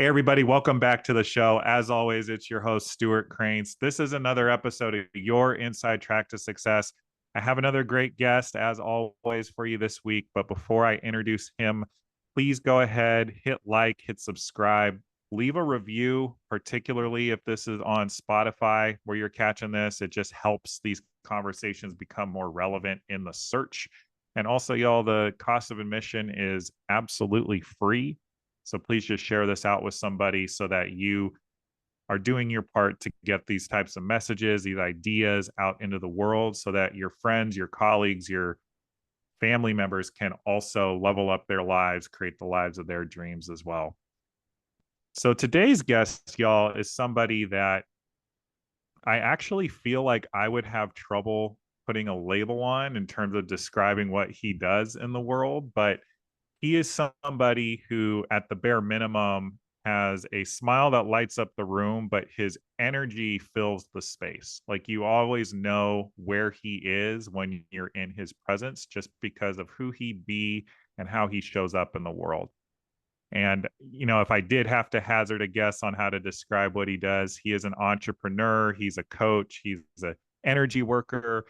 Hey, everybody, welcome back to the show. As always, it's your host, Stuart Cranes. This is another episode of Your Inside Track to Success. I have another great guest, as always, for you this week. But before I introduce him, please go ahead, hit like, hit subscribe, leave a review, particularly if this is on Spotify where you're catching this. It just helps these conversations become more relevant in the search. And also, y'all, the cost of admission is absolutely free. So please just share this out with somebody so that you are doing your part to get these types of messages, these ideas out into the world so that your friends, your colleagues, your family members can also level up their lives, create the lives of their dreams as well. So today's guest, y'all, is somebody that I actually feel like I would have trouble putting a label on in terms of describing what he does in the world, but he is somebody who, at the bare minimum, has a smile that lights up the room, but his energy fills the space. Like you always know where he is when you're in his presence, just because of who he be and how he shows up in the world. And, if I did have to hazard a guess on how to describe what he does, he is an entrepreneur, he's a coach, he's an energy worker.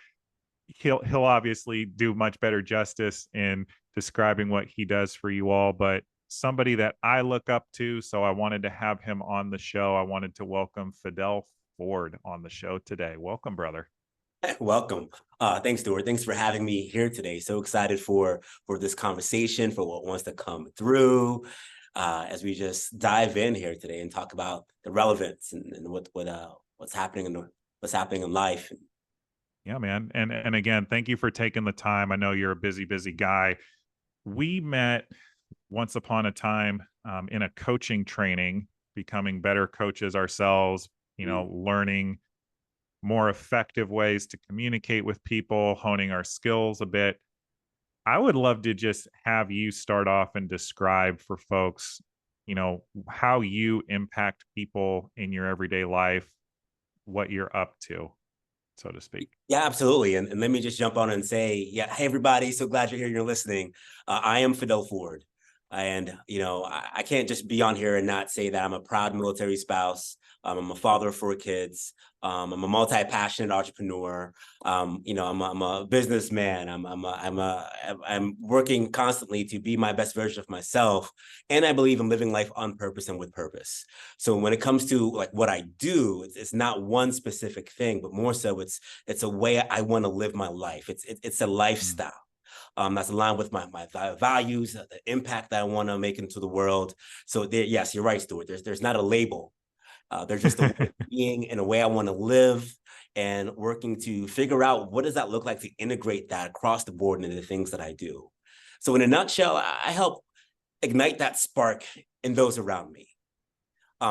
He'll obviously do much better justice in describing what he does for you all, but somebody that I look up to, so I wanted to have him on the show. I wanted to welcome Fidel Forde on the show today. Welcome, brother. Welcome. Thanks, Stuart. Thanks for having me here today. So excited for this conversation, for what wants to come through as we just dive in here today and talk about the relevance and what's happening in life. Yeah, man. And again, thank you for taking the time. I know you're a busy guy. We met once upon a time in a coaching training, becoming better coaches ourselves, learning more effective ways to communicate with people, honing our skills a bit. I would love to just have you start off and describe for folks, how you impact people in your everyday life, what you're up to, so to speak. Yeah, absolutely. And let me just jump on and say, yeah, hey, everybody. So glad you're here and you're listening. I am Fidel Forde. And, I can't just be on here and not say that I'm a proud military spouse. I'm a father of 4 kids. I'm a multi-passionate entrepreneur. I'm a businessman. I'm working constantly to be my best version of myself. And I believe in living life on purpose and with purpose. So when it comes to like what I do, it's not one specific thing, but more so it's a way I want to live my life. It's a lifestyle. That's aligned with my values, the impact that I want to make into the world. So yes, you're right, Stuart. There's not a label. There's just a way of being and a way I want to live, and working to figure out what does that look like to integrate that across the board into the things that I do. So in a nutshell, I help ignite that spark in those around me.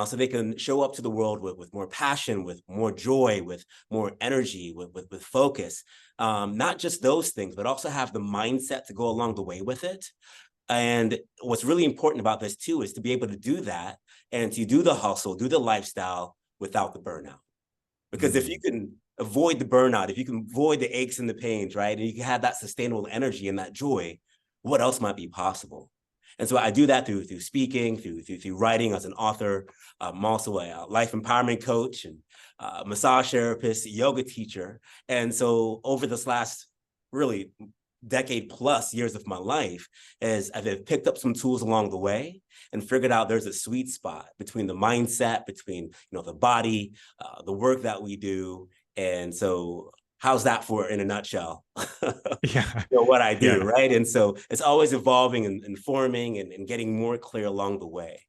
So they can show up to the world with more passion, with more joy, with more energy, with focus. Not just those things, but also have the mindset to go along the way with it. And what's really important about this too is to be able to do that and to do the hustle, do the lifestyle without the burnout. Because if you can avoid the burnout, if you can avoid the aches and the pains, right, and you can have that sustainable energy and that joy, what else might be possible? And so I do that through speaking, through writing as an author. I'm also a life empowerment coach and massage therapist, yoga teacher. And so over this last really decade plus years of my life, as I've picked up some tools along the way and figured out there's a sweet spot between the mindset, between the body, the work that we do. And so how's that for in a nutshell? Yeah. What I do, Yeah. right? And so it's always evolving and forming and getting more clear along the way.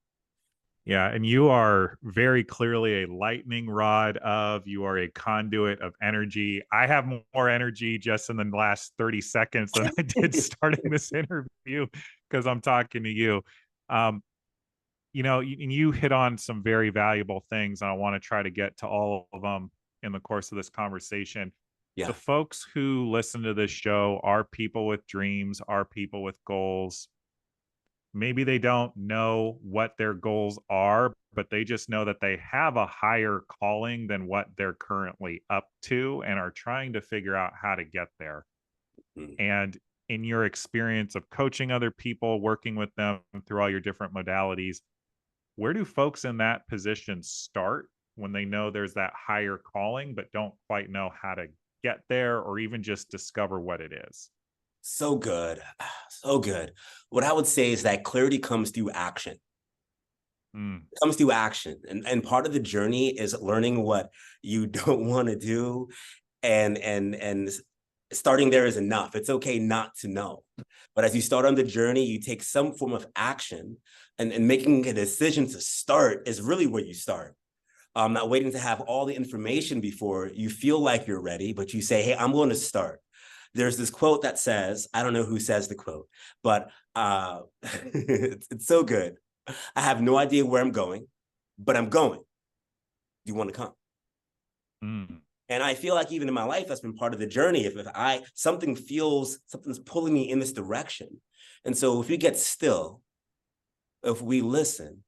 Yeah, and you are very clearly a lightning rod you are a conduit of energy. I have more energy just in the last 30 seconds than I did starting this interview because I'm talking to you. Um, and you hit on some very valuable things, and I want to try to get to all of them in the course of this conversation. Yeah. The folks who listen to this show are people with dreams, are people with goals. Maybe they don't know what their goals are, but they just know that they have a higher calling than what they're currently up to and are trying to figure out how to get there. And in your experience of coaching other people, working with them through all your different modalities, where do folks in that position start when they know there's that higher calling, but don't quite know how to get there or even just discover what it is? So good. So good. What I would say is that clarity comes through action. Mm, It comes through action. And part of the journey is learning what you don't want to do. And starting there is enough. It's okay not to know. But as you start on the journey, you take some form of action, and making a decision to start is really where you start. Not waiting to have all the information before you feel like you're ready, but you say, hey, I'm going to start. There's this quote that says, I don't know who says the quote, but it's so good. I have no idea where I'm going, but I'm going. Do you want to come? mm, And I feel like even in my life, that's been part of the journey. If something's pulling me in this direction. And so if we get still, if we listen,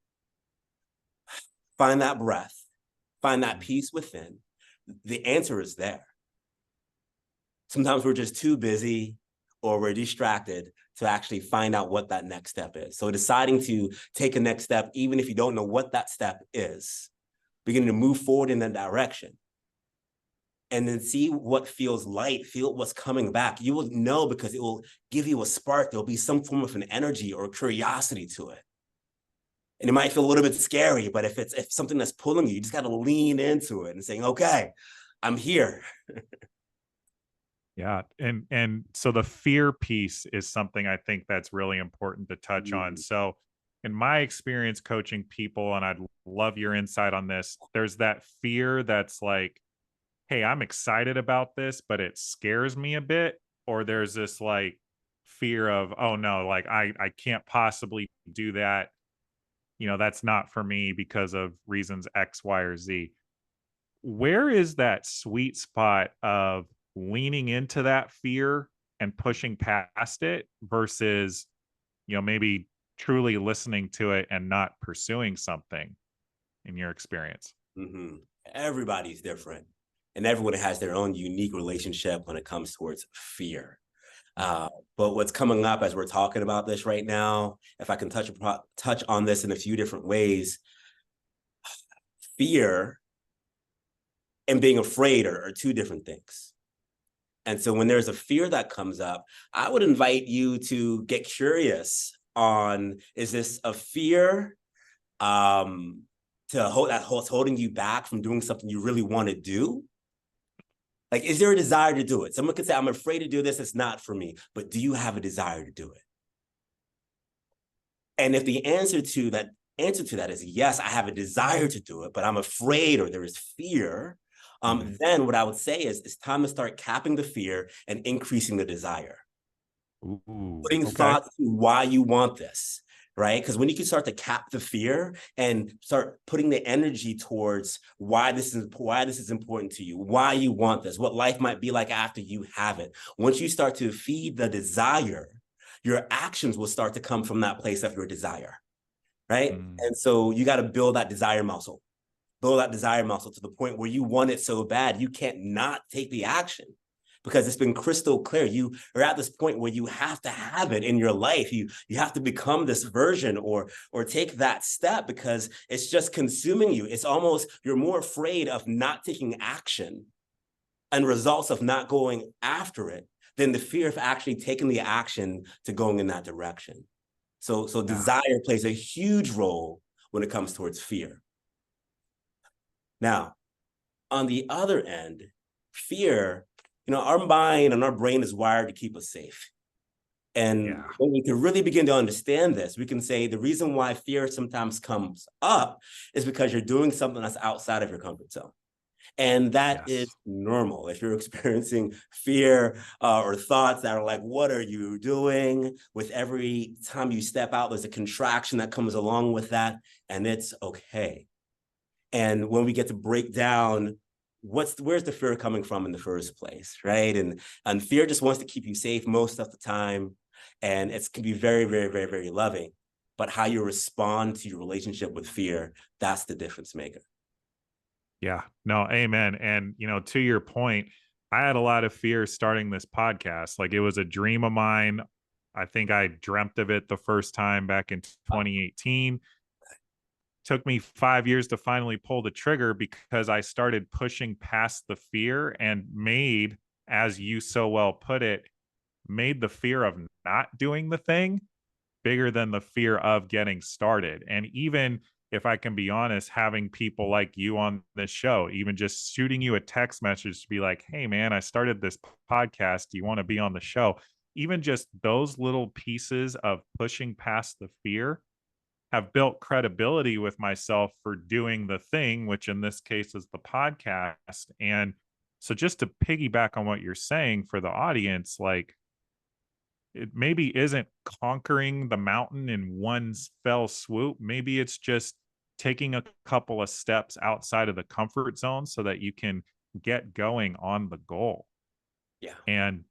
find that breath, find that mm. peace within, the answer is there. Sometimes we're just too busy or we're distracted to actually find out what that next step is. So deciding to take a next step, even if you don't know what that step is, beginning to move forward in that direction, and then see what feels light, feel what's coming back. You will know because it will give you a spark. There'll be some form of an energy or curiosity to it. And it might feel a little bit scary, but if something that's pulling you, you just got to lean into it and saying, okay, I'm here. Yeah, and so the fear piece is something I think that's really important to touch on. So, in my experience coaching people, and I'd love your insight on this, there's that fear that's like, "Hey, I'm excited about this, but it scares me a bit," or there's this like fear of, "Oh no, like I can't possibly do that. That's not for me because of reasons X, Y, or Z." Where is that sweet spot of leaning into that fear and pushing past it versus, maybe truly listening to it and not pursuing something in your experience? Mm-hmm. Everybody's different, and everyone has their own unique relationship when it comes towards fear. Mm, Uh, but what's coming up as we're talking about this right now, if I can touch on this in a few different ways, fear and being afraid are two different things. And so when there's a fear that comes up, I would invite you to get curious on, is this a fear um, that's holding you back from doing something you really want to do? Like, is there a desire to do it? Someone could say, I'm afraid to do this. It's not for me. But do you have a desire to do it? And if the answer to that is yes, I have a desire to do it, but I'm afraid or there is fear, mhm. then what I would say is it's time to start capping the fear and increasing the desire. Ooh, Putting okay. thought to why you want this, right? Because when you can start to cap the fear and start putting the energy towards why this is important to you, why you want this, what life might be like after you have it. Once you start to feed the desire, your actions will start to come from that place of your desire, right? Mm, And so you got to build that desire muscle to the point where you want it so bad you can't not take the action because it's been crystal clear. You are at this point where you have to have it in your life. You have to become this version or take that step because it's just consuming you. It's almost you're more afraid of not taking action and results of not going after it than the fear of actually taking the action to going in that direction. So yeah, desire plays a huge role when it comes towards fear. Now, on the other end, fear, our mind and our brain is wired to keep us safe. And yeah, when we can really begin to understand this, we can say the reason why fear sometimes comes up is because you're doing something that's outside of your comfort zone. And that is yes. normal. If you're experiencing fear or thoughts that are like, what are you doing? With every time you step out, there's a contraction that comes along with that. And it's okay. And when we get to break down where's the fear coming from in the first place, right? And fear just wants to keep you safe most of the time. And it can be very, very, very, very loving. But how you respond to your relationship with fear, that's the difference maker. Yeah. No, amen. And, to your point, I had a lot of fear starting this podcast. Like it was a dream of mine. I think I dreamt of it the first time back in 2018. took me 5 years to finally pull the trigger because I started pushing past the fear and made, as you so well put it, made the fear of not doing the thing bigger than the fear of getting started. And even if I can be honest, having people like you on this show, even just shooting you a text message to be like, hey, man, I started this podcast. Do you want to be on the show? Even just those little pieces of pushing past the fear have built credibility with myself for doing the thing, which in this case is the podcast. And so, just to piggyback on what you're saying for the audience, like, it maybe isn't conquering the mountain in one fell swoop. Maybe it's just taking a couple of steps outside of the comfort zone so that you can get going on the goal. Yeah. And,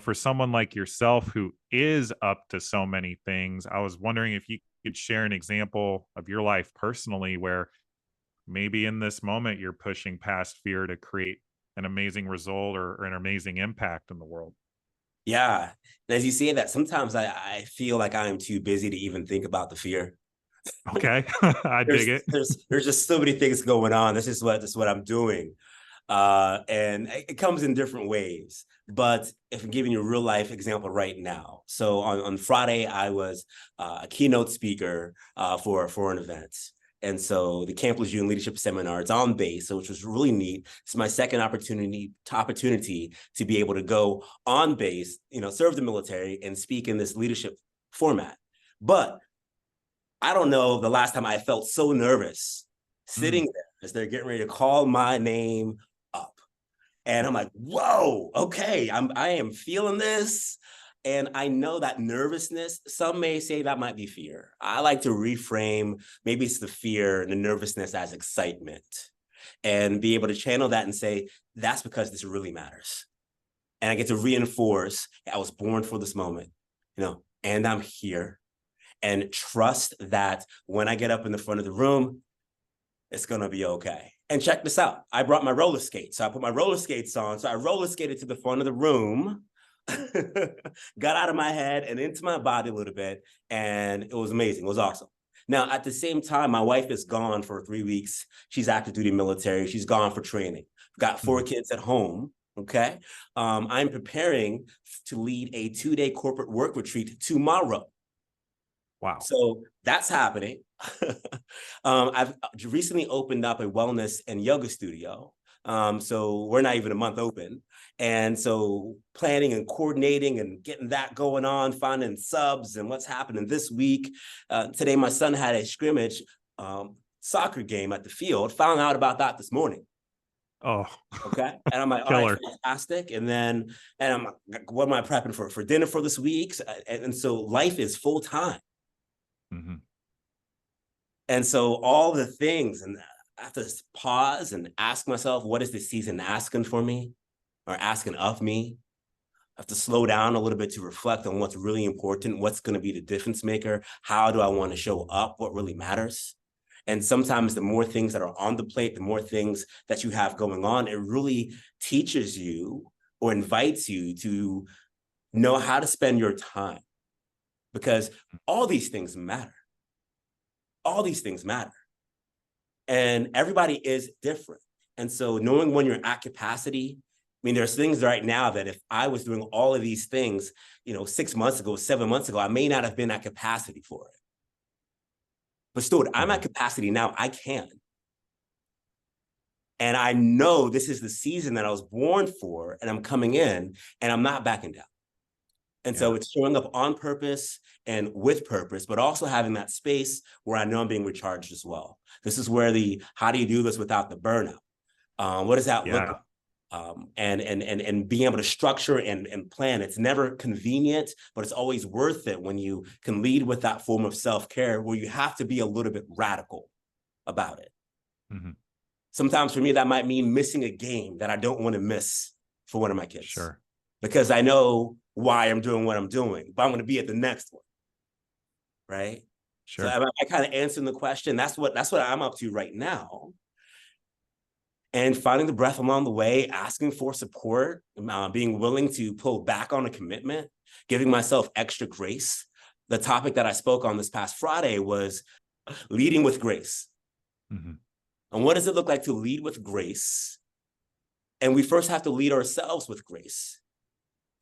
for someone like yourself who is up to so many things, I was wondering if you could share an example of your life personally where maybe in this moment you're pushing past fear to create an amazing result or an amazing impact in the world. Yeah. And as you say that, sometimes I feel like I am too busy to even think about the fear. Okay. I dig there's it. there's just so many things going on. This is what I'm doing. And it comes in different ways. But if I'm giving you a real life example right now. So on Friday, I was a keynote speaker for an event. And so the Campus June Leadership Seminar, it's on base, so which was really neat. It's my second opportunity to be able to go on base, serve the military and speak in this leadership format. But I don't know the last time I felt so nervous sitting Mm, there as they're getting ready to call my name up. And I'm like, whoa, okay, I am feeling this. And I know that nervousness, some may say that might be fear. I like to reframe, maybe it's the fear and the nervousness as excitement and be able to channel that and say, that's because this really matters. And I get to reinforce, I was born for this moment, and I'm here. And trust that when I get up in the front of the room, it's going to be okay. And check this out. I brought my roller skates. So I put my roller skates on. So I roller skated to the front of the room, got out of my head and into my body a little bit. And it was amazing. It was awesome. Now, at the same time, my wife is gone for 3 weeks. She's active duty military. She's gone for training. Got 4 mhm. kids at home. Okay. I'm preparing to lead a 2-day corporate work retreat tomorrow. Wow. So that's happening. I've recently opened up a wellness and yoga studio. So we're not even a month open. And so planning and coordinating and getting that going on, finding subs and what's happening this week. Today, my son had a scrimmage soccer game at the field, found out about that this morning. Oh, Okay. And I'm like, all right, killer. fantastic. And I'm like, what am I prepping for dinner for this week? And so life is full time. Mhm. And so all the things, and I have to pause and ask myself, what is this season asking for me or asking of me? I have to slow down a little bit to reflect on what's really important, what's going to be the difference maker, how do I want to show up, what really matters. And sometimes the more things that are on the plate, the more things that you have going on, it really teaches you or invites you to know how to spend your time, because all these things matter. All these things matter. And everybody is different. And so knowing when you're at capacity, I mean, there's things right now that if I was doing all of these things, 6 months ago, 7 months ago, I may not have been at capacity for it. But Stuart, I'm at Mhm. capacity now. I can. And I know this is the season that I was born for, and I'm coming in and I'm not backing down. And so Yeah. it's showing up on purpose and with purpose, but also having that space where I know I'm being recharged as well. This is where how do you do this without the burnout? What does that look Yeah. like? And being able to structure and plan. It's never convenient, but it's always worth it when you can lead with that form of self-care where you have to be a little bit radical about it. Mhm. Sometimes for me, that might mean missing a game that I don't want to miss for one of my kids, Sure. because I know why I'm doing what I'm doing, but I'm going to be at the next one, right? So Sure. I kind of answering the question. That's what I'm up to right now. And finding the breath along the way, asking for support, being willing to pull back on a commitment, giving myself extra grace. The topic that I spoke on this past Friday was Leading with grace. Mm-hmm. And what does it look like to lead with grace? And we first have to lead ourselves with grace,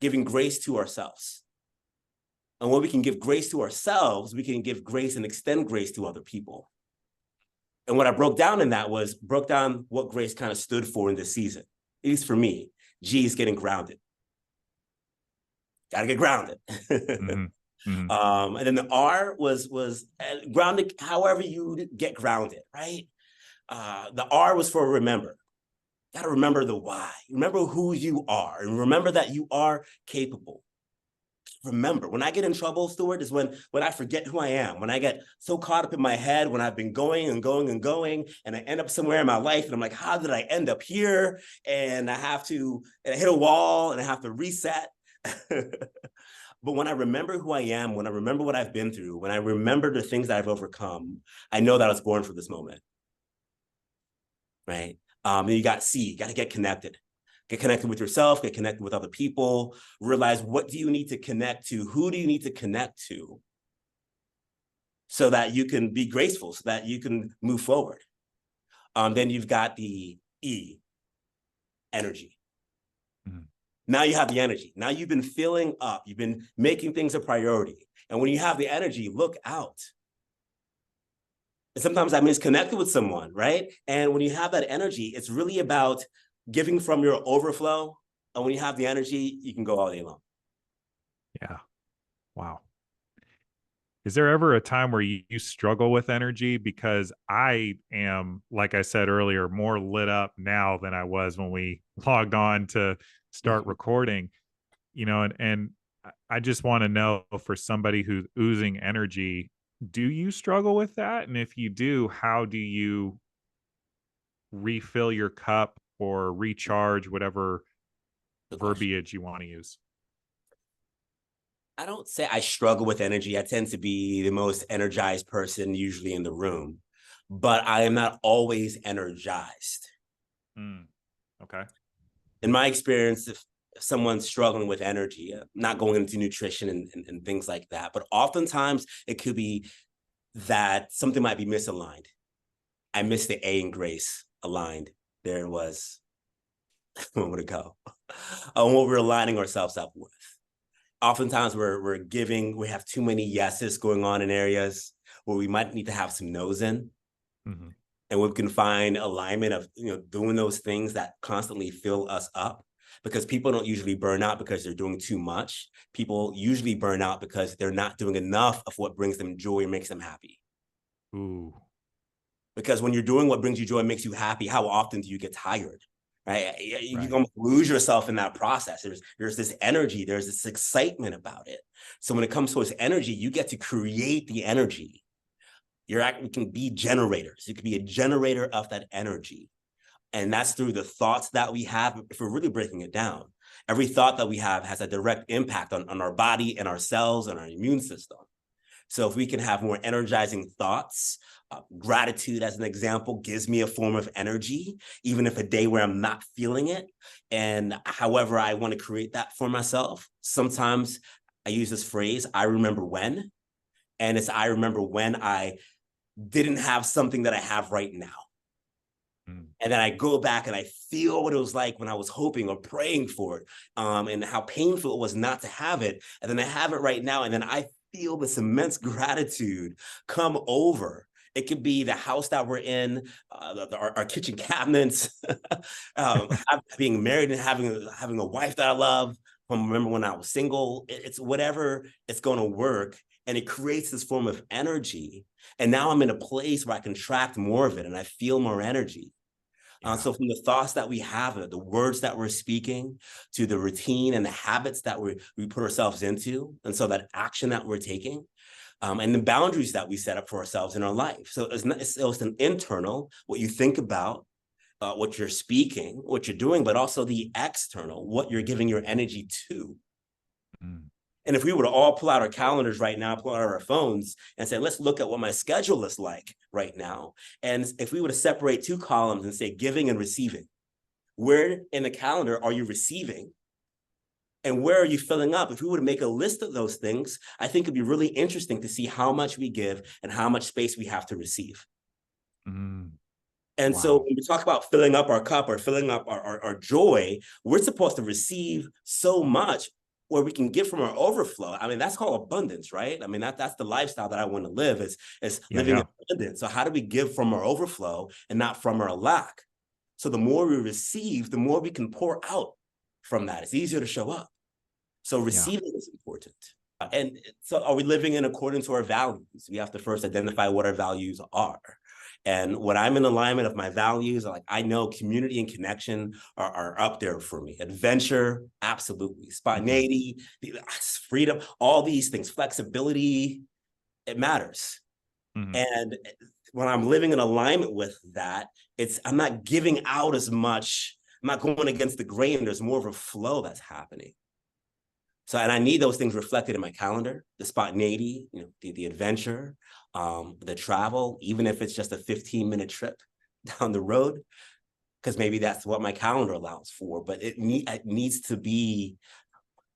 giving grace to ourselves. And when we can give grace to ourselves, we can give grace and extend grace to other people. And what I broke down in that was broke down what grace kind of stood for in this season. At least for me, G is getting grounded. Gotta get grounded. Mm-hmm. Mm-hmm. And then the R was grounded, however you get grounded, right? The R was for remember. Got to remember the why. Remember who you are, and remember that you are capable. Remember, when I get in trouble, Stuart, is when I forget who I am, when I get so caught up in my head, when I've been going and going and going, and I end up somewhere in my life, and I'm like, how did I end up here? And I hit a wall, and I have to reset. But when I remember who I am, when I remember what I've been through, when I remember the things that I've overcome, I know that I was born for this moment, right? And you got C, you got to get connected. Get connected with yourself, get connected with other people, realize what do you need to connect to, who do you need to connect to so that you can be graceful, so that you can move forward. Then you've got the E, energy. Mm-hmm. Now you have the energy. Now you've been filling up, you've been making things a priority. And when you have the energy, look out. And sometimes that means connected with someone, right? And when you have that energy, it's really about giving from your overflow. And when you have the energy, you can go all day long. Yeah. Wow. Is there ever a time where you struggle with energy? Because I am, like I said earlier, more lit up now than I was when we logged on to start recording, and I just want to know, for somebody who's oozing energy, do you struggle with that? And if you do, how do you refill your cup or recharge, whatever verbiage you want to use? I don't say I struggle with energy. I tend to be the most energized person usually in the room, but I am not always energized. Okay. In my experience, if someone's struggling with energy, not going into nutrition and things like that, but oftentimes it could be that something might be misaligned. I missed the A in grace aligned. There it was a moment ago. On what we're aligning ourselves up with. Oftentimes we have too many yeses going on in areas where we might need to have some no's in. Mm-hmm. And we can find alignment of, doing those things that constantly fill us up, because people don't usually burn out because they're doing too much. People usually burn out because they're not doing enough of what brings them joy and makes them happy. Ooh. Because when you're doing what brings you joy and makes you happy, how often do you get tired? Right? You almost lose yourself in that process. There's this energy, there's this excitement about it. So when it comes to this energy, you get to create the energy. You can be generators. You can be a generator of that energy. And that's through the thoughts that we have. If we're really breaking it down, every thought that we have has a direct impact on our body and our cells and our immune system. So if we can have more energizing thoughts, gratitude, as an example, gives me a form of energy, even if a day where I'm not feeling it. And however I want to create that for myself, sometimes I use this phrase, I remember when, and it's I remember when I didn't have something that I have right now. And then I go back and I feel what it was like when I was hoping or praying for it, and how painful it was not to have it. And then I have it right now. And then I feel this immense gratitude come over. It could be the house that we're in, our kitchen cabinets, being married and having a wife that I love. Remember when I was single, it's whatever, it's going to work. And it creates this form of energy. And now I'm in a place where I can track more of it and I feel more energy. So from the thoughts that we have, the words that we're speaking, to the routine and the habits that we put ourselves into, and so that action that we're taking, and the boundaries that we set up for ourselves in our life. So it's an internal, what you think about, what you're speaking, what you're doing, but also the external, what you're giving your energy to. And if we were to all pull out our calendars right now, pull out our phones and say, let's look at what my schedule is like right now. And if we were to separate two columns and say giving and receiving, where in the calendar are you receiving? And where are you filling up? If we were to make a list of those things, I think it'd be really interesting to see how much we give and how much space we have to receive. And so Wow. when we talk about filling up our cup or filling up our joy, we're supposed to receive so much where we can give from our overflow. I mean, that's called abundance, right? I mean, that's the lifestyle that I want to live, is living in abundance. So how do we give from our overflow and not from our lack? So the more we receive, the more we can pour out from that. It's easier to show up. So receiving is important. And so are we living in accordance to our values? We have to first identify what our values are. And when I'm in alignment of my values, like I know community and connection are up there for me. Adventure, absolutely. Spontaneity, freedom, all these things, flexibility, it matters. And when I'm living in alignment with that, I'm not giving out as much. I'm not going against the grain. There's more of a flow that's happening. So, and I need those things reflected in my calendar, the spontaneity, the adventure, the travel, even if it's just a 15-minute trip down the road, because maybe that's what my calendar allows for. But it needs to be,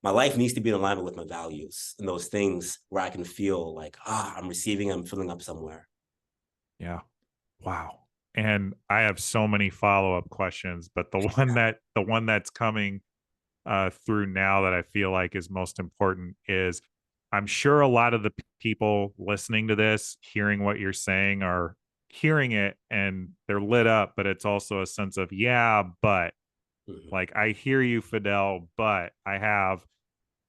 my life needs to be in alignment with my values and those things where I can feel like, I'm receiving, I'm filling up somewhere. Yeah. Wow. And I have so many follow-up questions, but the one that's coming through now that I feel like is most important is, I'm sure a lot of the people listening to this, hearing what you're saying, are hearing it and they're lit up, but it's also a sense of, yeah, but like, I hear you, Fidel, but I have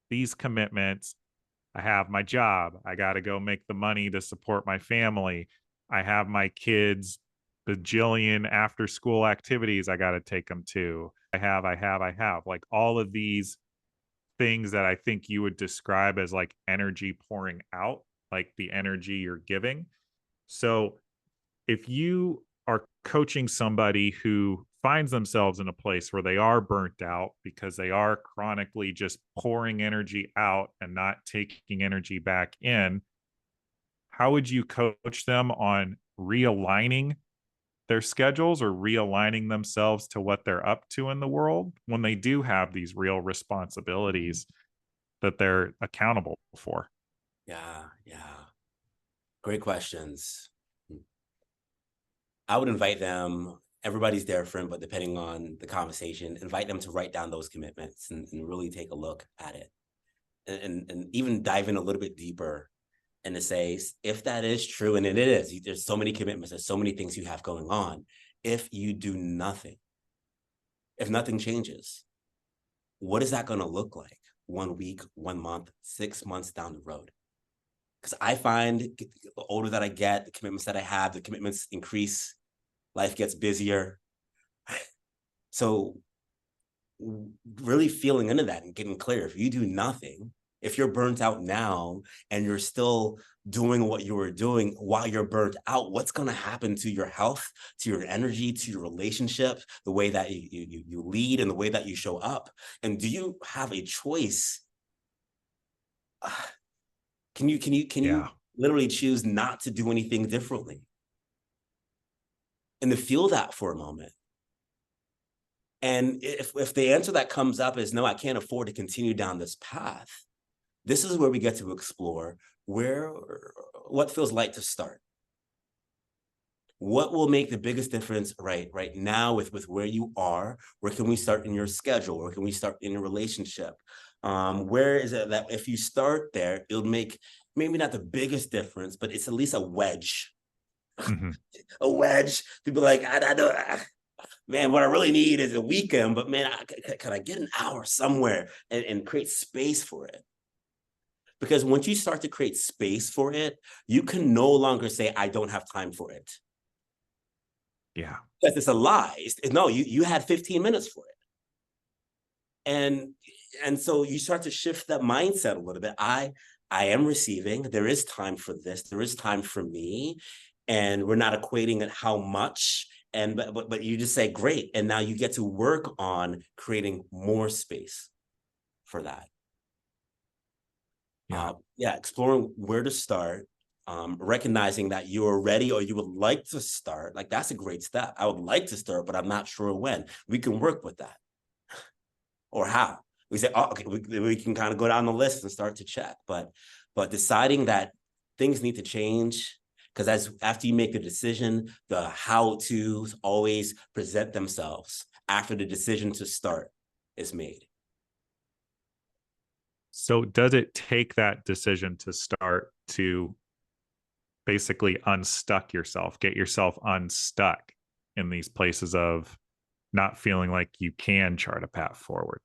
these commitments. I have my job. I got to go make the money to support my family. I have my kids, bajillion after school activities I got to take them to. I have like all of these things that I think you would describe as like energy pouring out, like the energy you're giving. So if you are coaching somebody who finds themselves in a place where they are burnt out because they are chronically just pouring energy out and not taking energy back in, how would you coach them on realigning their schedules or realigning themselves to what they're up to in the world when they do have these real responsibilities that they're accountable for? Yeah. Great questions. I would invite them, everybody's different, but depending on the conversation, invite them to write down those commitments and really take a look at it. And even dive in a little bit deeper and to say, if that is true, and it is, there's so many commitments, there's so many things you have going on. If you do nothing, if nothing changes, what is that going to look like 1 week, 1 month, 6 months down the road? Because I find the older that I get, the commitments that I have, the commitments increase, life gets busier. So really feeling into that and getting clear, if you do nothing, if you're burnt out now and you're still doing what you were doing while you're burnt out, what's going to happen to your health, to your energy, to your relationship, the way that you lead and the way that you show up? And do you have a choice? Can you literally choose not to do anything differently? And to feel that for a moment. And if the answer that comes up is no, I can't afford to continue down this path, this is where we get to explore what feels light to start. What will make the biggest difference right now with where you are? Where can we start in your schedule? Where can we start in a relationship? Where is it that if you start there, it'll make maybe not the biggest difference, but it's at least a wedge. A wedge. People like, I don't, man, what I really need is a weekend, but man, can I get an hour somewhere and create space for it? Because once you start to create space for it, you can no longer say, I don't have time for it. Yeah. Because it's a lie. No, you had 15 minutes for it. And so you start to shift that mindset a little bit. I am receiving. There is time for this. There is time for me. And we're not equating it how much. But you just say, great. And now you get to work on creating more space for that. Exploring where to start, recognizing that you're ready or you would like to start. Like, that's a great step. I would like to start, but I'm not sure when. We can work with that. Or how. we say, oh, okay, we can kind of go down the list and start to check. But deciding that things need to change, because after you make the decision, the how-tos always present themselves after the decision to start is made. So does it take that decision to start to basically unstuck yourself, get yourself unstuck in these places of not feeling like you can chart a path forward?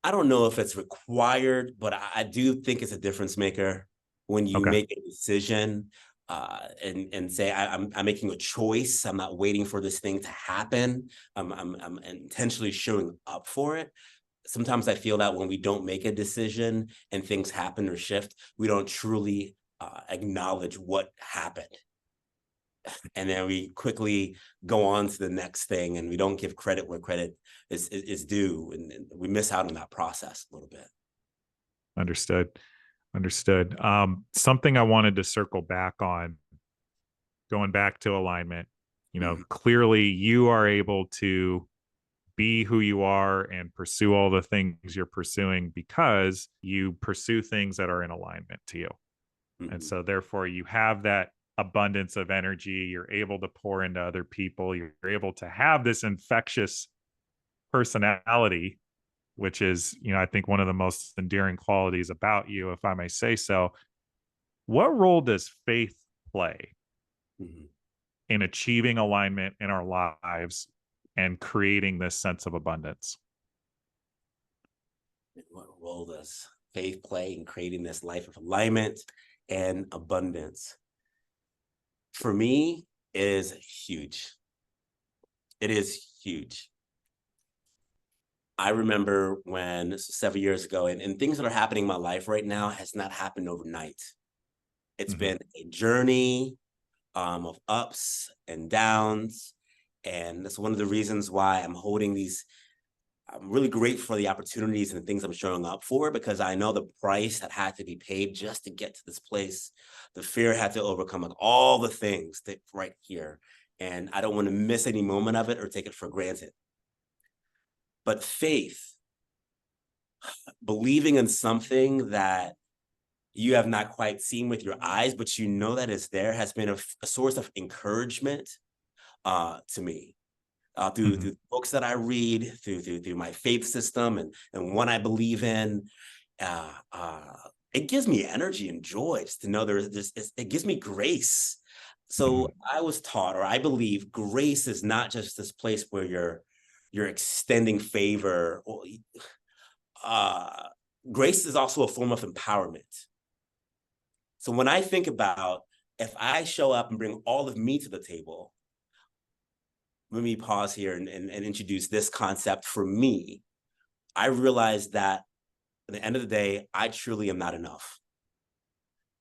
I don't know if it's required, but I do think it's a difference maker when you Okay. make a decision and say I'm making a choice. I'm not waiting for this thing to happen. I'm intentionally showing up for it. Sometimes I feel that when we don't make a decision and things happen or shift, we don't truly acknowledge what happened. And then we quickly go on to the next thing, and we don't give credit where credit is due, and we miss out on that process a little bit. Understood. Understood. Something I wanted to circle back on, going back to alignment, Mm-hmm. clearly you are able to be who you are and pursue all the things you're pursuing because you pursue things that are in alignment to you. And Mm-hmm. so therefore you have that abundance of energy. You're able to pour into other people. You're able to have this infectious personality, which is, I think one of the most endearing qualities about you, if I may say so. What role does faith play Mm-hmm. in achieving alignment in our lives and creating this sense of abundance? What role does faith play in creating this life of alignment and abundance? For me, it is huge. It is huge. I remember when several years ago, and things that are happening in my life right now has not happened overnight. It's Mm-hmm. been a journey of ups and downs. And that's one of the reasons why I'm holding these. I'm really grateful for the opportunities and the things I'm showing up for, because I know the price that had to be paid just to get to this place. The fear had to overcome, like all the things that right here. And I don't want to miss any moment of it or take it for granted. But faith, believing in something that you have not quite seen with your eyes, but you know that it's there, has been a source of encouragement to me. Mm-hmm. Through books that I read, through my faith system and one I believe in, uh, uh, it gives me energy and joy just to know it gives me grace. Mm-hmm. So I was taught, or I believe, grace is not just this place where you're extending favor. Or, uh, grace is also a form of empowerment. So when I think about, if I show up and bring all of me to the table, let me pause here and introduce this concept for me. I realized that at the end of the day, I truly am not enough.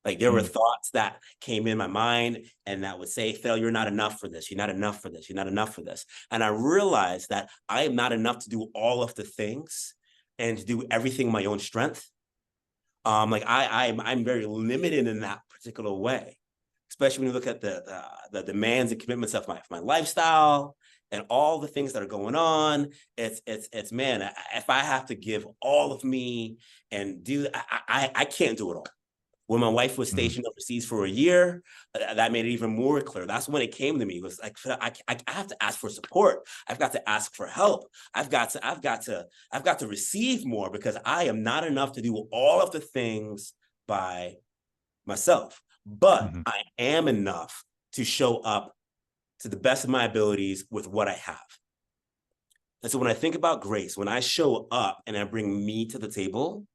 Like there were Mm-hmm. thoughts that came in my mind and that would say, Phil, you're not enough for this. You're not enough for this. You're not enough for this. And I realized that I am not enough to do all of the things and to do everything in my own strength. Like I'm very limited in that particular way, especially when you look at the demands and commitments of my lifestyle and all the things that are going on. It's man, if I have to give all of me and do, I can't do it all. When my wife was Mm-hmm. stationed overseas for a year, that made it even more clear. That's when it came to me. It was like, I have to ask for support. I've got to ask for help. I've got to receive more, because I am not enough to do all of the things by myself. But Mm-hmm. I am enough to show up to the best of my abilities with what I have. And so when I think about grace, when I show up and I bring me to the table,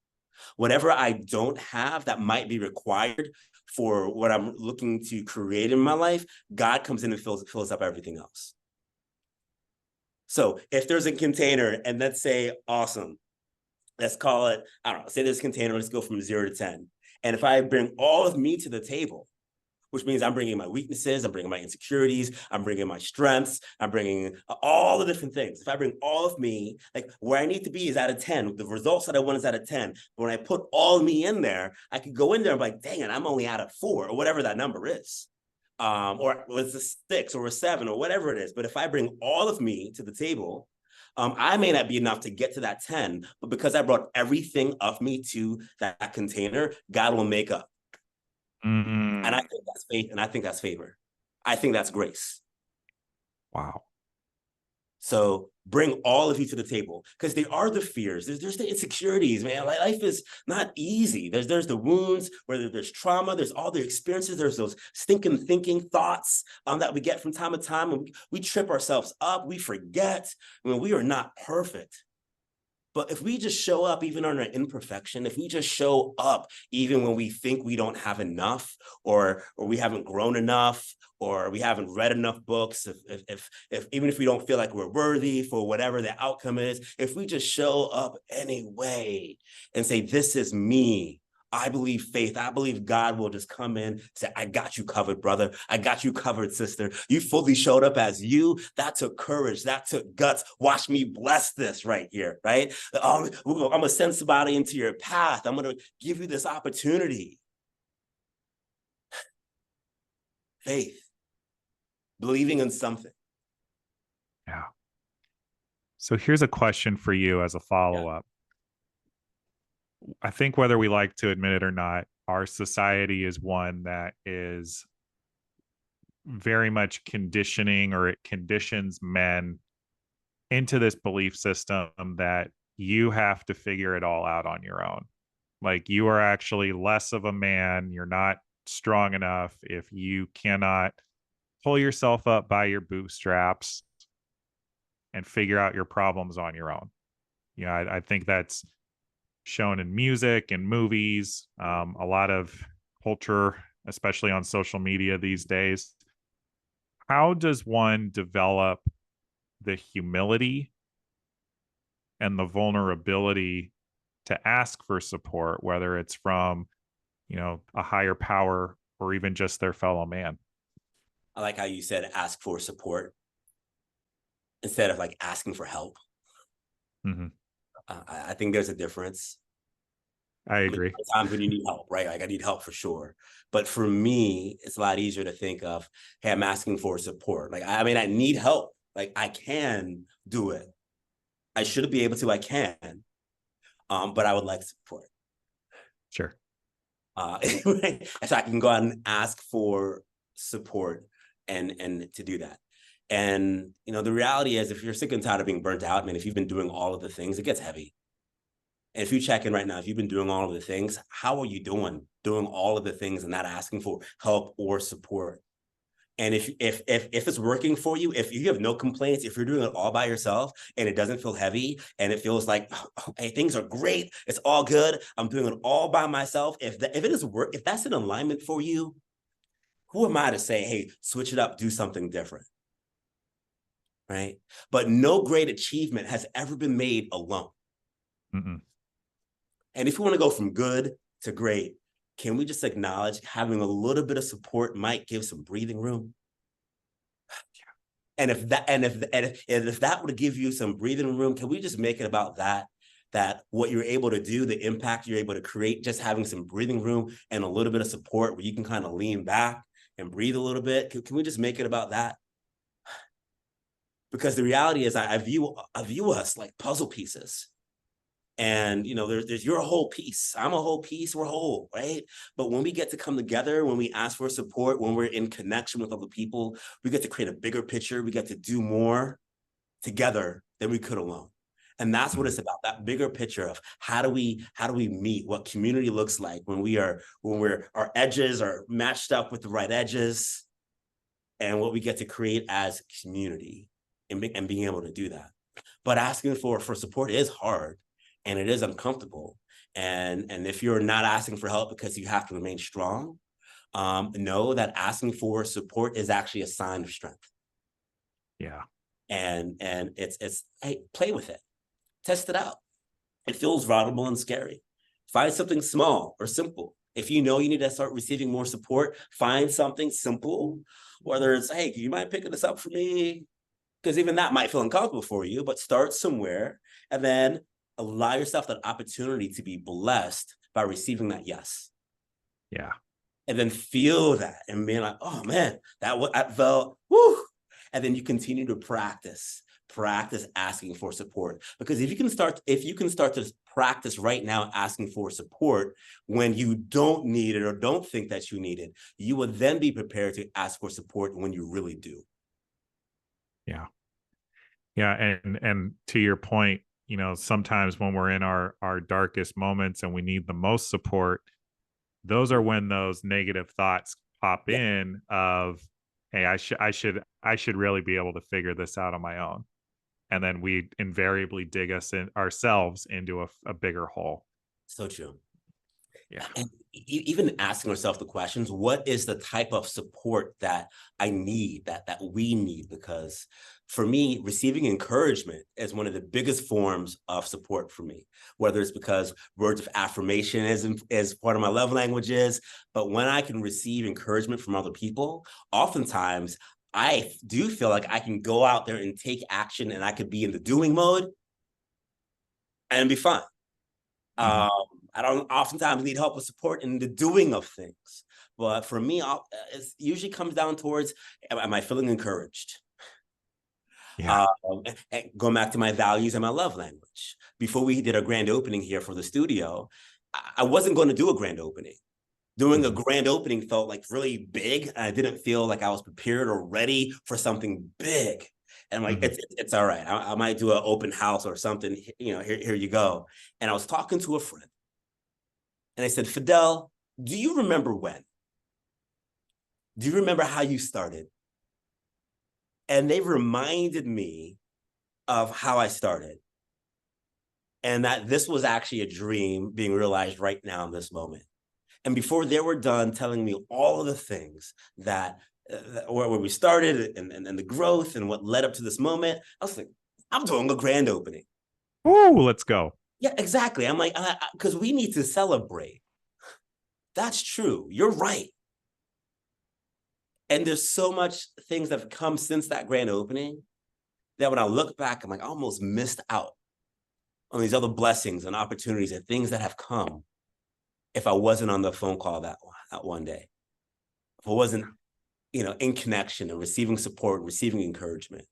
whatever I don't have that might be required for what I'm looking to create in my life, God comes in and fills up everything else. So if there's a container, and let's say, awesome, let's call it, I don't know, say this container, let's go from 0 to 10. And if I bring all of me to the table, which means I'm bringing my weaknesses, I'm bringing my insecurities, I'm bringing my strengths, I'm bringing all the different things. If I bring all of me, like where I need to be is out of 10. The results that I want is out of 10. But when I put all of me in there, I could go in there and be like, dang it, I'm only out of 4, or whatever that number is. Or it's a 6 or a 7 or whatever it is. But if I bring all of me to the table, I may not be enough to get to that 10, but because I brought everything of me to that container, God will make up. And I think that's faith, and I think that's favor. I think that's grace. Wow. So bring all of you to the table, because they are the fears. There's the insecurities, man. Life is not easy. There's the wounds, whether there's trauma, there's all the experiences, there's those stinking thinking thoughts that we get from time to time. And we trip ourselves up. We forget when we are not perfect. But if we just show up even on our imperfection, if we just show up even when we think we don't have enough, or we haven't grown enough, or we haven't read enough books, if even if we don't feel like we're worthy for whatever the outcome is, if we just show up anyway and say, this is me, I believe faith. I believe God will just come in and say, I got you covered, brother. I got you covered, sister. You fully showed up as you. That took courage. That took guts. Watch me bless this right here, right? I'm going to send somebody into your path. I'm going to give you this opportunity. Faith. Believing in something. Yeah. So here's a question for you as a follow-up. I think whether we like to admit it or not, our society is one that is very much conditioning, or it conditions men into this belief system that you have to figure it all out on your own. Like, you are actually less of a man. You're not strong enough if you cannot pull yourself up by your bootstraps and figure out your problems on your own. You know, I think that's shown in music and movies, a lot of culture, especially on social media these days. How does one develop the humility and the vulnerability to ask for support, whether it's from, a higher power or even just their fellow man? I like how you said ask for support instead of like asking for help. Mm-hmm. I think there's a difference. I agree. Times when you need help, right? Like, I need help for sure. But for me, it's a lot easier to think of, hey, I'm asking for support. Like, I mean, I need help. Like, I can do it. I should be able to, I can. But I would like support. Sure. So I can go out and ask for support and to do that. And, the reality is, if you're sick and tired of being burnt out, I mean, if you've been doing all of the things, it gets heavy. And if you check in right now, if you've been doing all of the things, how are you doing all of the things and not asking for help or support? And if it's working for you, if you have no complaints, if you're doing it all by yourself and it doesn't feel heavy and it feels like, oh, hey, things are great, it's all good, I'm doing it all by myself. If it is work, if that's in alignment for you, who am I to say, hey, switch it up, do something different, right? But no great achievement has ever been made alone. Mm-mm. And if you want to go from good to great, can we just acknowledge having a little bit of support might give some breathing room? And if that would give you some breathing room, can we just make it about that what you're able to do, the impact you're able to create, just having some breathing room and a little bit of support where you can kind of lean back and breathe a little bit? Can we just make it about that? Because the reality is, I view us like puzzle pieces. And, there's you're a whole piece. I'm a whole piece. We're whole, right? But when we get to come together, when we ask for support, when we're in connection with other people, we get to create a bigger picture. We get to do more together than we could alone. And that's what it's about, that bigger picture of how do we meet, what community looks like when our edges are matched up with the right edges, and what we get to create as community and being able to do that. But asking for support is hard. And it is uncomfortable. And if you're not asking for help because you have to remain strong, know that asking for support is actually a sign of strength. Yeah. And it's hey, play with it, test it out. It feels vulnerable and scary. Find something small or simple. If you know you need to start receiving more support, find something simple, whether it's, hey, do you mind picking this up for me? Because even that might feel uncomfortable for you, but start somewhere and then allow yourself that opportunity to be blessed by receiving that yes. Yeah. And then feel that and being like, oh man, that felt, woo. And then you continue to practice practice asking for support. Because if you can start to practice right now asking for support when you don't need it or don't think that you need it, you will then be prepared to ask for support when you really do. Yeah. Yeah. And to your point, sometimes when we're in our darkest moments and we need the most support, those are when those negative thoughts pop Yeah, in of, hey, I should really be able to figure this out on my own. And then we invariably dig us in ourselves into a bigger hole. so true. Yeah. And even asking ourselves the questions, what is the type of support that I need, that we need? Because for me, receiving encouragement is one of the biggest forms of support for me, whether it's because words of affirmation is part of my love languages. But when I can receive encouragement from other people, oftentimes I do feel like I can go out there and take action, and I could be in the doing mode and be fine. Mhm. Um, I don't oftentimes need help with support in the doing of things. But for me, it usually comes down towards, am I feeling encouraged? Yeah. And going back to my values and my love language. Before we did a grand opening here for the studio, I wasn't going to do a grand opening. Doing a Mhm. grand opening felt like really big, and I didn't feel like I was prepared or ready for something big. And I'm like, Mhm. it's all right. I might do an open house or something. Here you go. And I was talking to a friend, and I said, Fidel, do you remember when? Do you remember how you started? And they reminded me of how I started, and that this was actually a dream being realized right now in this moment. And before they were done telling me all of the things that where we started and the growth and what led up to this moment, I was like, I'm doing a grand opening. Ooh, let's go. Yeah, exactly. I'm like, because we need to celebrate. That's true. You're right. And there's so much things that have come since that grand opening that when I look back, I'm like, I almost missed out on these other blessings and opportunities and things that have come if I wasn't on the phone call that one day. If I wasn't, in connection and receiving support, receiving encouragement.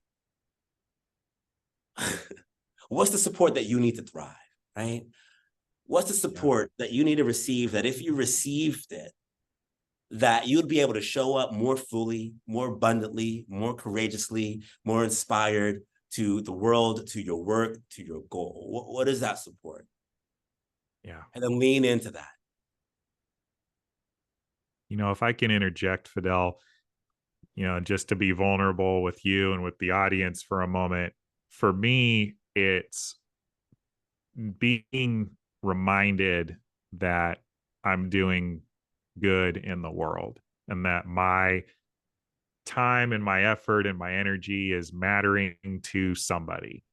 What's the support that you need to thrive, right? What's the Yeah. support that you need to receive that if you received it, that you'd be able to show up more fully, more abundantly, more courageously, more inspired to the world, to your work, to your goal? What is that support? Yeah. And then lean into that. If I can interject, Fidel, just to be vulnerable with you and with the audience for a moment, for me, it's being reminded that I'm doing good in the world and that my time and my effort and my energy is mattering to somebody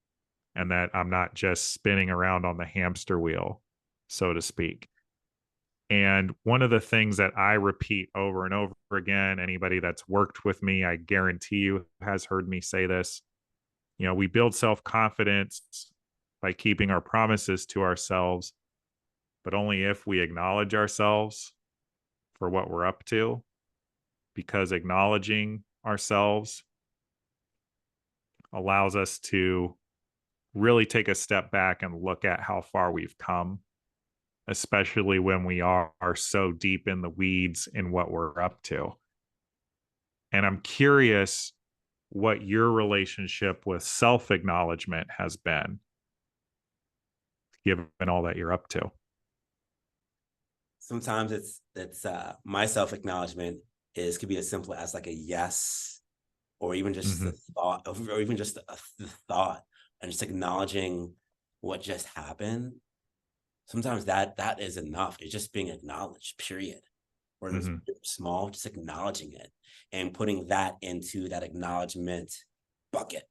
and that I'm not just spinning around on the hamster wheel, so to speak. And one of the things that I repeat over and over again, anybody that's worked with me, I guarantee you has heard me say this. We build self confidence by keeping our promises to ourselves, but only if we acknowledge ourselves for what we're up to, because acknowledging ourselves allows us to really take a step back and look at how far we've come, especially when we are so deep in the weeds in what we're up to. And I'm curious what your relationship with self acknowledgement has been, given all that you're up to. Sometimes it's my self-acknowledgement could be as simple as like a yes, or even just Hmm. the thought, or even just the thought, and just acknowledging what just happened. Sometimes that is enough. It's just being acknowledged, period. Whether it's Hmm. big or small, just acknowledging it and putting that into that acknowledgement bucket.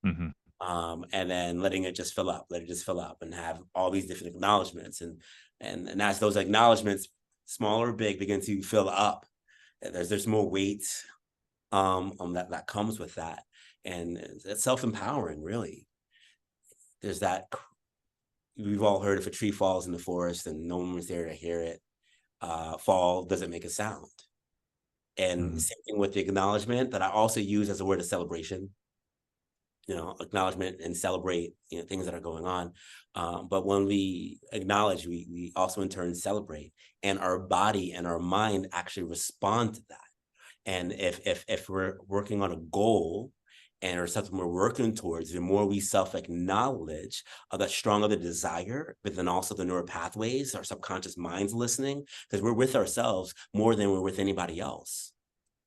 Hmm. And then letting it just fill up, let it just fill up, and have all these different acknowledgments, and as those acknowledgments, small or big, begin to fill up, there's more weight that comes with that, and it's self-empowering, really. There's that. We've all heard if a tree falls in the forest and no one was there to hear it fall, doesn't make a sound. And Hmm. same thing with the acknowledgement that I also use as a word of celebration. acknowledgement and celebrate, things that are going on. But when we acknowledge, we also in turn celebrate, and our body and our mind actually respond to that. And if we're working on a goal and or something we're working towards, the more we self-acknowledge, the stronger the desire, but then also the neural pathways, our subconscious mind's listening, because we're with ourselves more than we're with anybody else.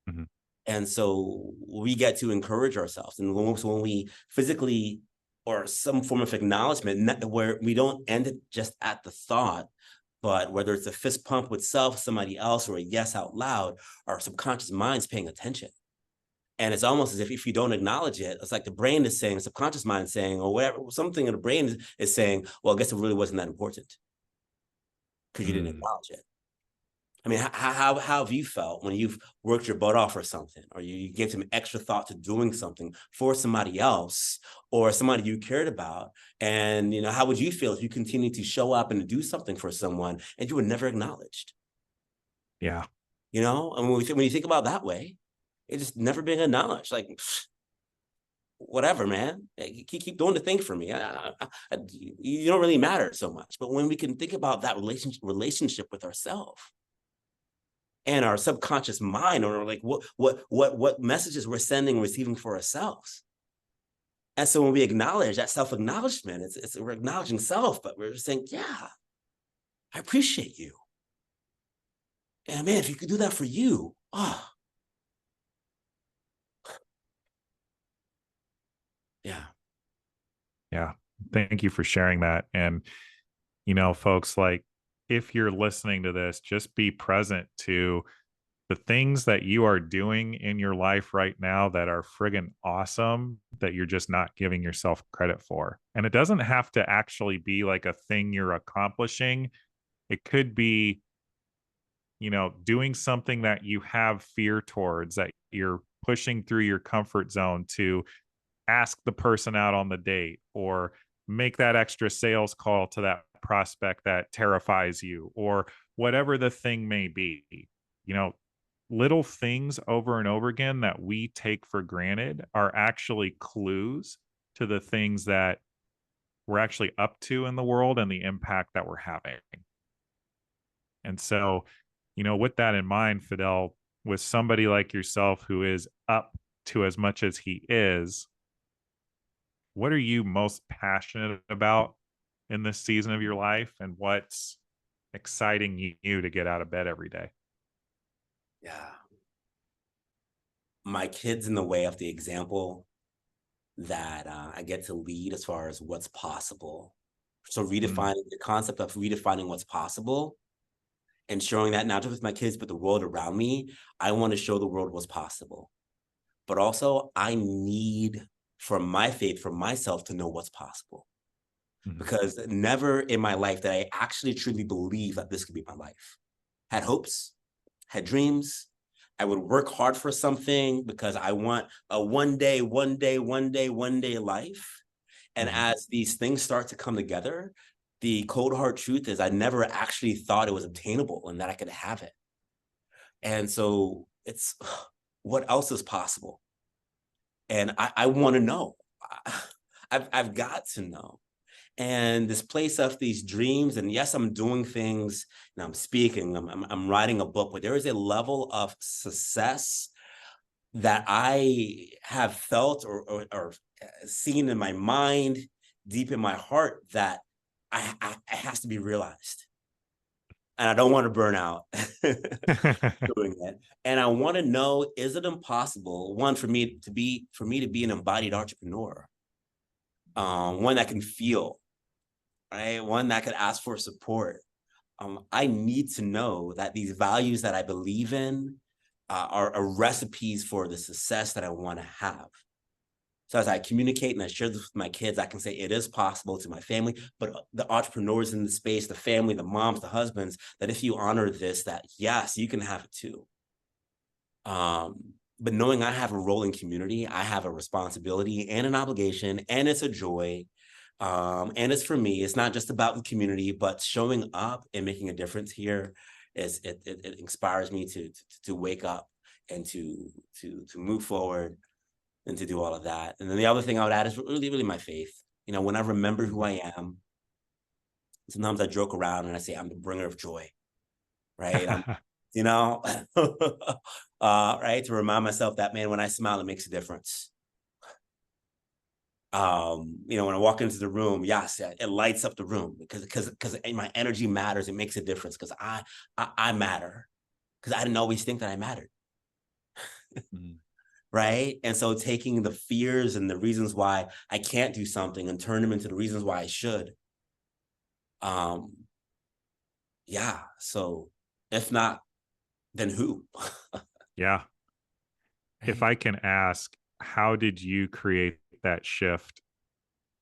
Mm-hmm. And so we get to encourage ourselves. And when we physically, or some form of acknowledgement, where we don't end it just at the thought, but whether it's a fist pump with self, somebody else, or a yes out loud, our subconscious mind's paying attention. And it's almost as if you don't acknowledge it, it's like the brain is saying, subconscious mind saying, or whatever, something in the brain is saying, well, I guess it really wasn't that important because you didn't acknowledge it. I mean, how have you felt when you've worked your butt off for something, or you gave some extra thought to doing something for somebody else or somebody you cared about? And, how would you feel if you continued to show up and do something for someone and you were never acknowledged? Yeah. And when you think about it that way, it's just never being acknowledged. Like, whatever, man. Keep doing the thing for me. You don't really matter so much. But when we can think about that relationship with ourselves and our subconscious mind, or like what messages we're sending and receiving for ourselves. And so when we acknowledge that self-acknowledgement, we're acknowledging self, but we're just saying, yeah, I appreciate you. And man, if you could do that for you, yeah. Yeah. Thank you for sharing that. And, folks, like, if you're listening to this, just be present to the things that you are doing in your life right now that are friggin' awesome, that you're just not giving yourself credit for. And it doesn't have to actually be like a thing you're accomplishing. It could be, doing something that you have fear towards, that you're pushing through your comfort zone to ask the person out on the date, or make that extra sales call to that prospect that terrifies you, or whatever the thing may be. You know, little things over and over again that we take for granted are actually clues to the things that we're actually up to in the world and the impact that we're having. And so, with that in mind, Fidel, with somebody like yourself who is up to as much as he is, what are you most passionate about in this season of your life, and what's exciting you to get out of bed every day? Yeah. My kid's in the way of the example that I get to lead as far as what's possible. So Mm, redefining the concept of redefining what's possible and showing that not just with my kids, but the world around me. I want to show the world what's possible. But also I need, for my faith, for myself, to know what's possible. mhm, Because never in my life did I actually truly believe that this could be my life. Had hopes, had dreams. I would work hard for something because I want a one day life. And mhm. as these things start to come together, the cold hard truth is I never actually thought it was obtainable and that I could have it. And so it's what else is possible? And I want to know. I've got to know. And this place of these dreams, and yes, I'm doing things, and I'm speaking, I'm writing a book, but there is a level of success that I have felt or seen in my mind, deep in my heart, that it has to be realized. And I don't want to burn out doing it. And I want to know, is it impossible, one, for me to be an embodied entrepreneur, one that can feel, right? One that could ask for support. I need to know that these values that I believe in are recipes for the success that I want to have. So as I communicate and I share this with my kids, I can say it is possible to my family, but the entrepreneurs in the space, the family, the moms, the husbands, that if you honor this, that yes, you can have it too. But knowing I have a role in community, I have a responsibility and an obligation, and it's a joy. And it's for me, it's not just about the community, but showing up and making a difference here it inspires me to wake up and to move forward and to do all of that. And then the other thing I would add is really, really my faith. You know, when I remember who I am, sometimes I joke around and I say I'm the bringer of joy, right? You know, right? To remind myself that, man, when I smile, it makes a difference. You know, when I walk into the room, yes, it lights up the room because my energy matters. It makes a difference because I matter, because I didn't always think that I mattered. Right. And so taking the fears and the reasons why I can't do something and turn them into the reasons why I should. Yeah. So if not, then who? Yeah. If I can ask, how did you create that shift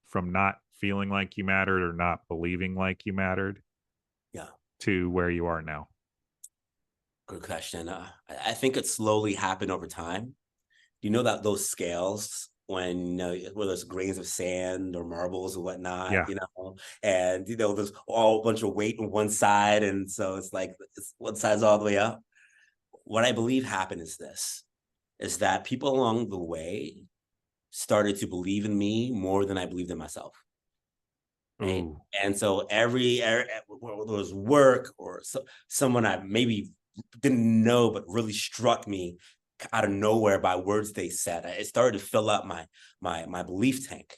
from not feeling like you mattered or not believing like you mattered Yeah. to where you are now? Good question. I think it slowly happened over time. You know that those scales, when where there's grains of sand or marbles or whatnot, Yeah. you know, and you know there's all a bunch of weight on one side, and so it's like one side's all the way up. What I believe happened is this: is that people along the way started to believe in me more than I believed in myself. Right. Ooh. And so whether it was work or someone I maybe didn't know, but really struck me out of nowhere by words they said, it started to fill up my belief tank,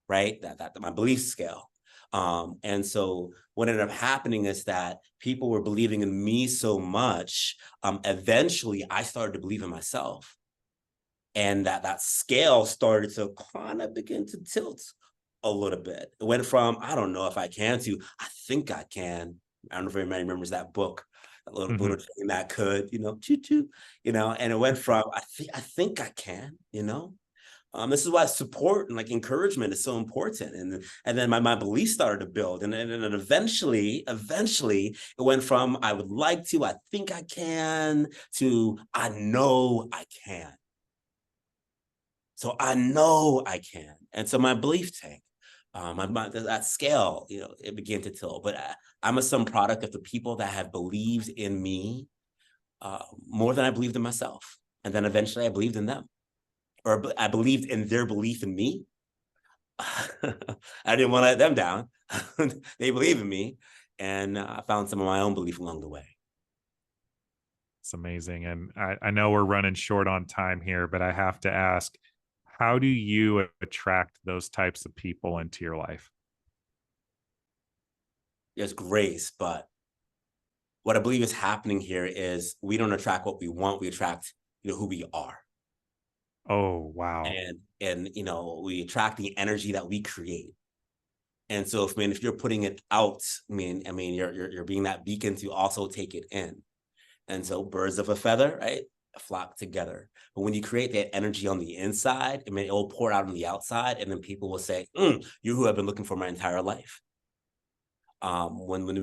right? That my belief scale. And so what ended up happening is that people were believing in me so much. Eventually, I started to believe in myself, and that scale started to kind of begin to tilt a little bit. It went from I don't know if I can to I think I can. I don't know if everybody remembers that book, that little Hmm. little thing that could, you know, choo choo, you know. And it went from I think I can, you know. This is why support and like encouragement is so important. And then my beliefs started to build, and then eventually it went from I would like to, I think I can, to I know I can. So I know I can. And so my belief tank, that scale, you know, it began to tilt. But I'm a sum product of the people that have believed in me more than I believed in myself. And then eventually I believed in them, or I believed in their belief in me. I didn't want to let them down. They believe in me. And I found some of my own belief along the way. It's amazing. And I know we're running short on time here, but I have to ask, how do you attract those types of people into your life? There's grace, but what I believe is happening here is we don't attract what we want. We attract, you know, who we are. Oh, wow. And you know, we attract the energy that we create. And so if you're putting it out, you're being that beacon to also take it in. And so birds of a feather, right, flock together. But when you create that energy on the inside, it will pour out on the outside, and then people will say, "You who I've been looking for my entire life." When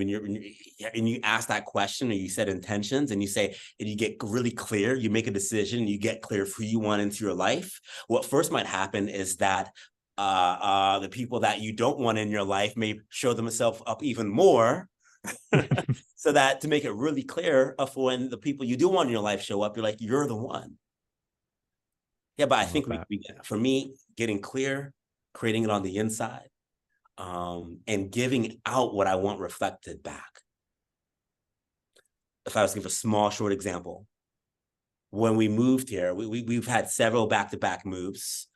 you ask that question, or you set intentions, and you say, and you get really clear, you make a decision, and you get clear of who you want into your life. What first might happen is that the people that you don't want in your life may show themselves up even more. So that to make it really clear of when the people you do want in your life show up, you're like, you're the one. Yeah, but I I love think that. for me, getting clear, creating it on the inside, and giving out what I want reflected back. If I was to give a small, short example, when we moved here, we've had several back-to-back moves,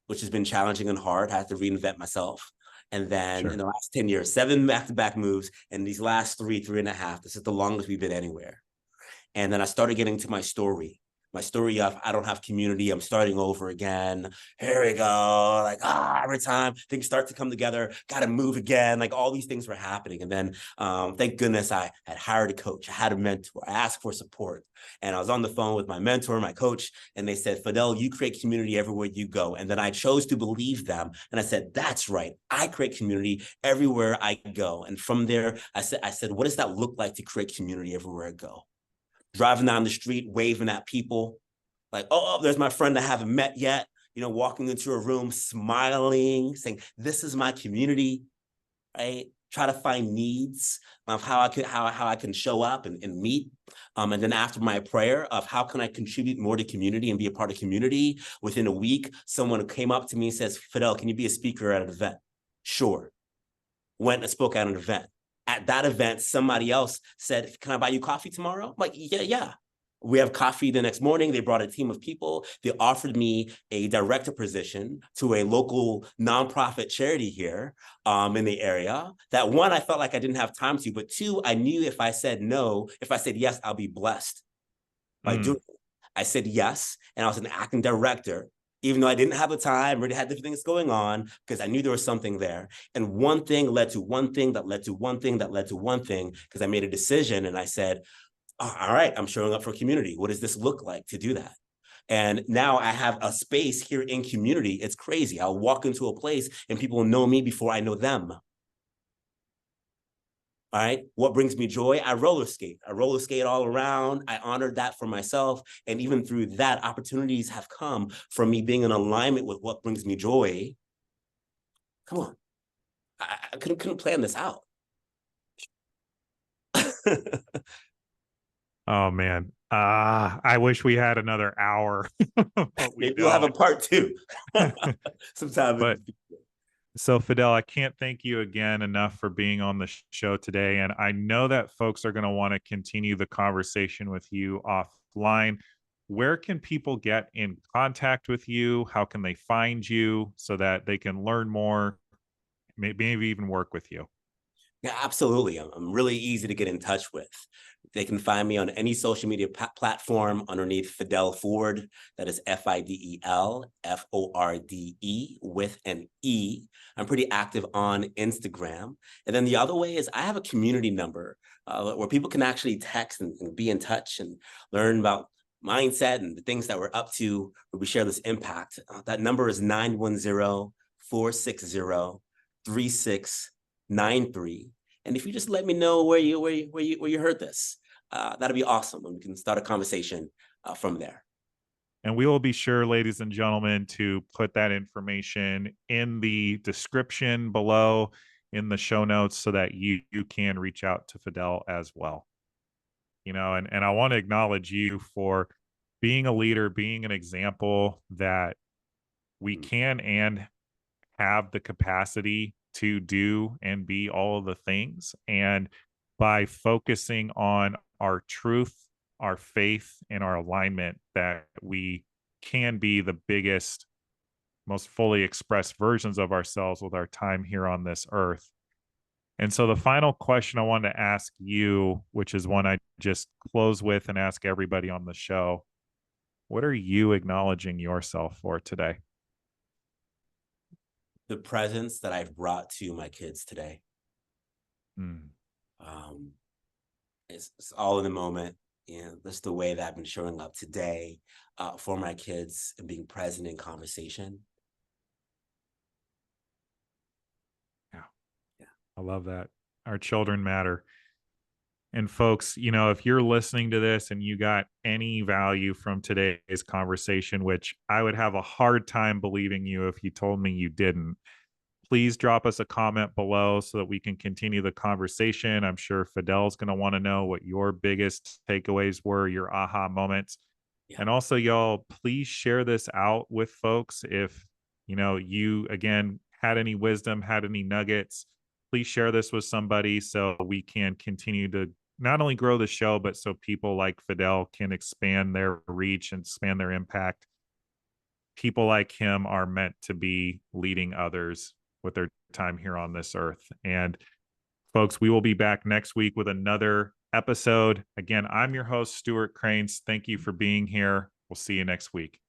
which has been challenging and hard. I had to reinvent myself. And then in Sure. the last 10 years, 7 back-to-back moves, and these last 3.5, this is the longest we've been anywhere. And then I started getting to my story of I don't have community. I'm starting over again. Here we go. Like, every time things start to come together, got to move again. Like all these things were happening. And then thank goodness I had hired a coach. I had a mentor. I asked for support. And I was on the phone with my mentor, my coach, and they said, Fidel, you create community everywhere you go. And then I chose to believe them. And I said, that's right. I create community everywhere I go. And from there, I said, what does that look like to create community everywhere I go? Driving down the street, waving at people, like, oh, there's my friend I haven't met yet, you know, walking into a room, smiling, saying, this is my community, right? try to find needs of how I can show up and meet. And then after my prayer of how can I contribute more to community and be a part of community, within a week, someone came up to me and says, Fidel, can you be a speaker at an event? Sure. Went and spoke at an event. At that event, somebody else said, can I buy you coffee tomorrow? I'm like, yeah. We have coffee the next morning. They brought a team of people. They offered me a director position to a local nonprofit charity here in the area. That one, I felt like I didn't have time to, but two, I knew if I said no, if I said yes, I'll be blessed by doing it. I said yes, and I was an acting director, even though I didn't have the time, already had different things going on, because I knew there was something there. And one thing led to one thing that led to one thing that led to one thing, because I made a decision and I said, all right, I'm showing up for community. What does this look like to do that? And now I have a space here in community. It's crazy. I'll walk into a place and people know me before I know them. All right. What brings me joy? I roller skate. I roller skate all around. I honored that for myself. And even through that, opportunities have come from me being in alignment with what brings me joy. Come on. I couldn't plan this out. Oh man. I wish we had another hour, but we Maybe we'll have a part two sometime. But so Fidel, I can't thank you again enough for being on the show today. And I know that folks are going to want to continue the conversation with you offline. Where can people get in contact with you? How can they find you so that they can learn more, maybe even work with you? Yeah, absolutely. I'm really easy to get in touch with. They can find me on any social media platform underneath Fidel Forde. That is Fidel Forde with an E. I'm pretty active on Instagram. And then the other way is I have a community number where people can actually text and be in touch and learn about mindset and the things that we're up to where we share this impact. That number is 910-460-3693. And if you just let me know where you heard this, that'd be awesome. And we can start a conversation from there. And we will be sure, ladies and gentlemen, to put that information in the description below in the show notes so that you can reach out to Fidel as well. And I want to acknowledge you for being a leader, being an example that we can and have the capacity to do and be all of the things. And by focusing on our truth, our faith, and our alignment, that we can be the biggest, most fully expressed versions of ourselves with our time here on this earth. And so the final question I wanted to ask you, which is one I just close with and ask everybody on the show, what are you acknowledging yourself for today? The presence that I've brought to my kids today. It's all in the moment. That's the way that I've been showing up today for my kids and being present in conversation. Yeah. I love that. Our children matter. And folks, if you're listening to this and you got any value from today's conversation, which I would have a hard time believing you if you told me you didn't, please drop us a comment below so that we can continue the conversation. I'm sure Fidel's going to want to know what your biggest takeaways were, your aha moments. Yeah. And also, y'all, please share this out with folks. If, you, again, had any wisdom, had any nuggets, please share this with somebody so we can continue to not only grow the show, but so people like Fidel can expand their reach and expand their impact. People like him are meant to be leading others with their time here on this earth. And folks, we will be back next week with another episode. Again, I'm your host, Stuart Cranes. Thank you for being here. We'll see you next week.